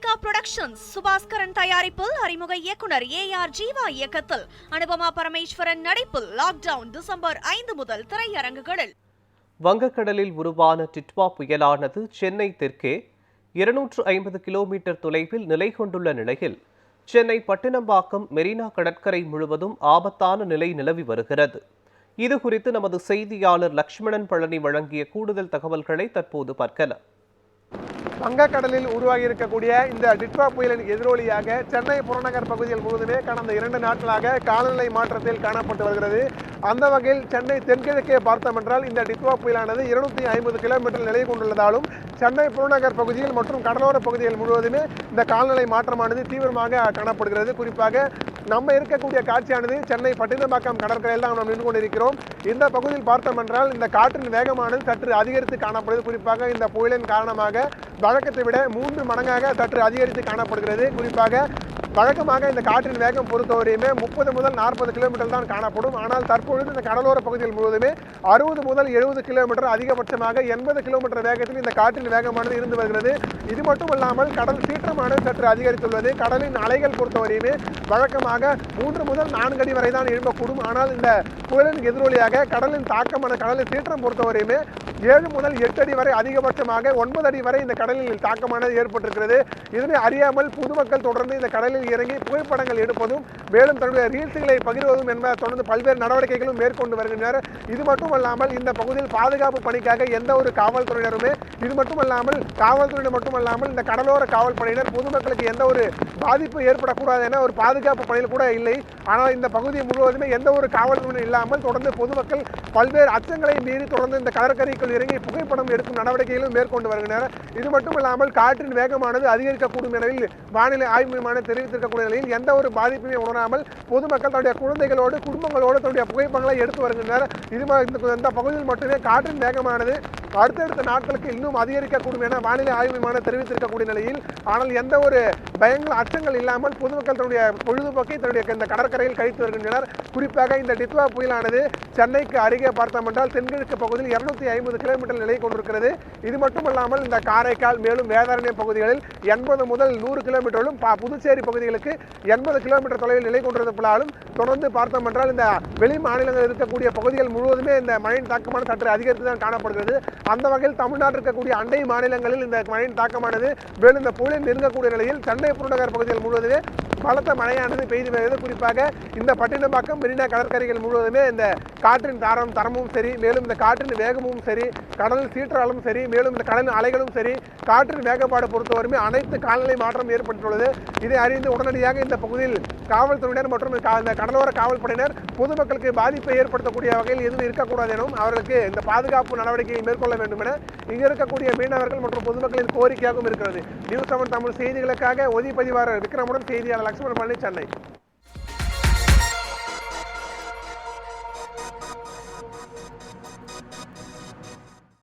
Monica Productions Subaskaran தயாரிப்பில் அறிமுக இயக்குனர் ஏஆர் ஜீவா இயக்கத்தில் அனுபமா பரமேஸ்வரன் நடிப்பில் லாக்டவுன் டிசம்பர் 5 முதல் திரையரங்குகளில். வங்கக்கடலில் உருவான டிட்வா புயலானது சென்னை தெற்கே 250 கிலோமீட்டர் தொலைவில் நிலை கொண்டுள்ள நிலையில் சென்னை பட்டினம்பாக்கம் மெரினா கடற்கரை முழுவதும் ஆபத்தான நிலை நிலவி வருகிறது. இதுகுறித்து நமது செய்தியாளர் லக்ஷ்மணன் பழனி வழங்கிய கூடுதல் தகவல்களை தற்போது பார்க்கலாம். வங்கக்கடலில் உருவாகி இருக்கக்கூடிய இந்த டிட்வா புயலின் எதிரொலியாக சென்னை புறநகர் பகுதிகள் முழுவதுமே கடந்த 2 நாட்களாக காலநிலை மாற்றத்தில் காணப்பட்டு வருகிறது. அந்த வகையில் சென்னை தென்கிழக்கே பார்த்தோம் என்றால் இந்த டிட்வா புயலானது 250 கிலோமீட்டர் நிலை கொண்டுள்ளதாலும் சென்னை புறநகர் பகுதியில் மற்றும் கடலோர பகுதிகள் முழுவதுமே இந்த காலநிலை மாற்றமானது தீவிரமாக காணப்படுகிறது. குறிப்பாக நம்ம இருக்கக்கூடிய காட்சியானது சென்னை பட்டினப்பாக்கம் கடற்கரையில் தான் நாம் நின்று கொண்டிருக்கிறோம். இந்த பகுதியில் பார்த்தோம் என்றால் இந்த காற்றின் வேகமானது சற்று அதிகரித்து காணப்படுது. குறிப்பாக இந்த புயலின் காரணமாக வழக்கத்தை விட 3 மடங்காக சற்று அதிகரித்து காணப்படுகிறது. குறிப்பாக வழக்கமாக இந்த காற்றின் வேகம் பொறுத்தவரையுமே 30 முதல் 40 கிலோமீட்டர் தான் காணப்படும். ஆனால் தற்பொழுது இந்த கடலோர பகுதிகள் முழுவதுமே 60 முதல் 70 கிலோமீட்டர், அதிகபட்சமாக 80 கிலோமீட்டர் வேகத்தில் இந்த காற்றின் வேகமானது இருந்து வருகிறது. இது மட்டுமல்லாமல் கடல் சீற்றமானது சற்று அதிகரித்துள்ளது. கடலின் அலைகள் பொறுத்தவரையுமே வழக்கமாக 3 முதல் 4 அடி வரை தான் எழும்பக்கூடும். ஆனால் இந்த புயலின் எதிரொலியாக கடலின் தாக்கமான கடலின் சீற்றம் பொறுத்தவரையுமே 7 முதல் 8 அடி வரை, அதிகபட்சமாக 9 அடி வரை இந்த கடலில் தாக்கமானது ஏற்பட்டிருக்கிறது. இதனை அறியாமல் பொதுமக்கள் தொடர்ந்து இந்த கடலில் இறங்கி புகைப்படங்கள் எடுப்பதும் மேலும் தன்னுடைய ரீல்ஸுகளை பகிர்வதும் என்பதை தொடர்ந்து பல்வேறு நடவடிக்கைகளும் மேற்கொண்டு வருகின்றனர். இது மட்டுமல்லாமல் இந்த பகுதியில் பாதுகாப்பு பணிக்காக எந்த ஒரு காவல்துறையினருமே, இது மட்டுமல்லாமல் காவல்துறையினர் மட்டுமல்லாமல் இந்த கடலோர காவல்படையினர் பொதுமக்களுக்கு எந்த ஒரு பாதிப்பு ஏற்படக்கூடாது என ஒரு பாதுகாப்பு பணியில் கூட இல்லை. ஆனால் இந்த பகுதி முழுவதுமே எந்த ஒரு காவல்துறையினர் இல்லாமல் தொடர்ந்து பொதுமக்கள் பல்வேறு அச்சங்களை மீறி தொடர்ந்து இந்த கடற்கரைக்குள் இறங்கி புகைப்படம் எடுக்கும் நடவடிக்கைகளும் மேற்கொண்டு வருகின்றனர். இது மட்டுமல்லாமல் காற்றின் வேகமானது அதிகரிக்கக்கூடும் என வானிலை ஆய்வு மையம் தெரிவித்திருக்கக்கூடிய நிலையில் எந்த ஒரு பாதிப்புமே உணராமல் பொதுமக்கள் தன்னுடைய குழந்தைகளோடு குடும்பங்களோடு தன்னுடைய புகைப்படங்களை எடுத்து வருகின்றனர். இந்த பகுதியில் மட்டுமே காற்றின் வேகமானது அடுத்தடுத்த நாட்களுக்கு இன்னும் அதிகரிக்கக்கூடும் என வானிலை ஆய்வு மையம் தெரிவித்திருக்கக்கூடிய நிலையில், ஆனால் எந்த ஒரு பயங்கள் அச்சங்கள் இல்லாமல் பொதுமக்கள் தன்னுடைய பொழுதுபோக்கை தன்னுடைய இந்த கடற்கரையில் கழித்து வருகின்றனர். குறிப்பாக இந்த டிட்வா புயலானது சென்னைக்கு அருகே பார்த்தோம் என்றால் தென்கிழக்கு பகுதியில் 250 கிலோமீட்டர் நிலை கொண்டிருக்கிறது. இது மட்டுமல்லாமல் இந்த காரைக்கால் மேலும் வேதாரண்யம் பகுதிகளில் 80 முதல் 100 கிலோமீட்டரும், புதுச்சேரி பகுதிகளுக்கு 80 கிலோமீட்டர் தொலைவில் நிலை கொண்டிருப்பதாலும் தொடர்ந்து பார்த்தோம் என்றால் இந்த வெளி மாநிலங்களில் இருக்கக்கூடிய பகுதிகள் முழுவதுமே இந்த மழையின் தாக்கமான சற்று அதிகரித்து தான் காணப்படுகிறது. அந்த வகையில் தமிழ்நாட்டில் இருக்கக்கூடிய அண்டை மாநிலங்களில் இந்த மழையின் தாக்கமானது மேலும் இந்த புயலில் நெருங்கக்கூடிய நிலையில் சென்னை புறநகர் பகுதிகள் முழுவதுமே பலத்த மழையானது பெய்து வருகிறது. குறிப்பாக இந்த பட்டினப்பாக்கம் மெரினா கடற்கரைகள் முழுவதுமே இந்த காற்றின் தரமும் சரி, மேலும் இந்த காற்றின் வேகமும் சரி, கடல் சீற்றாலும் சரி, மேலும் இந்த கடலின் அலைகளும் சரி, காற்றின் வேகப்பாடு பொறுத்தவரையுமே அனைத்து காலநிலை மாற்றம் ஏற்பட்டுள்ளது. இதை அறிந்து உடனடியாக இந்த பகுதியில் காவல்துறையினர் மற்றும் இந்த கடலோர காவல்படையினர் பொதுமக்களுக்கு பாதிப்பை ஏற்படுத்தக்கூடிய வகையில் எதுவும் இருக்கக்கூடாது எனவும் அவர்களுக்கு இந்த பாதுகாப்பு நடவடிக்கையை மேற்கொள்ள வேண்டும் என இங்கு இருக்கக்கூடிய மீனவர்கள் மற்றும் பொதுமக்களின் கோரிக்கையாகவும் இருக்கிறது. நியூஸ் 7 தமிழ் செய்திகளுக்காக ஒதிப்பதிவாளர் விக்ரமுடன் செய்தியாளர் லக்ஷ்மணன் பழனி, சென்னை.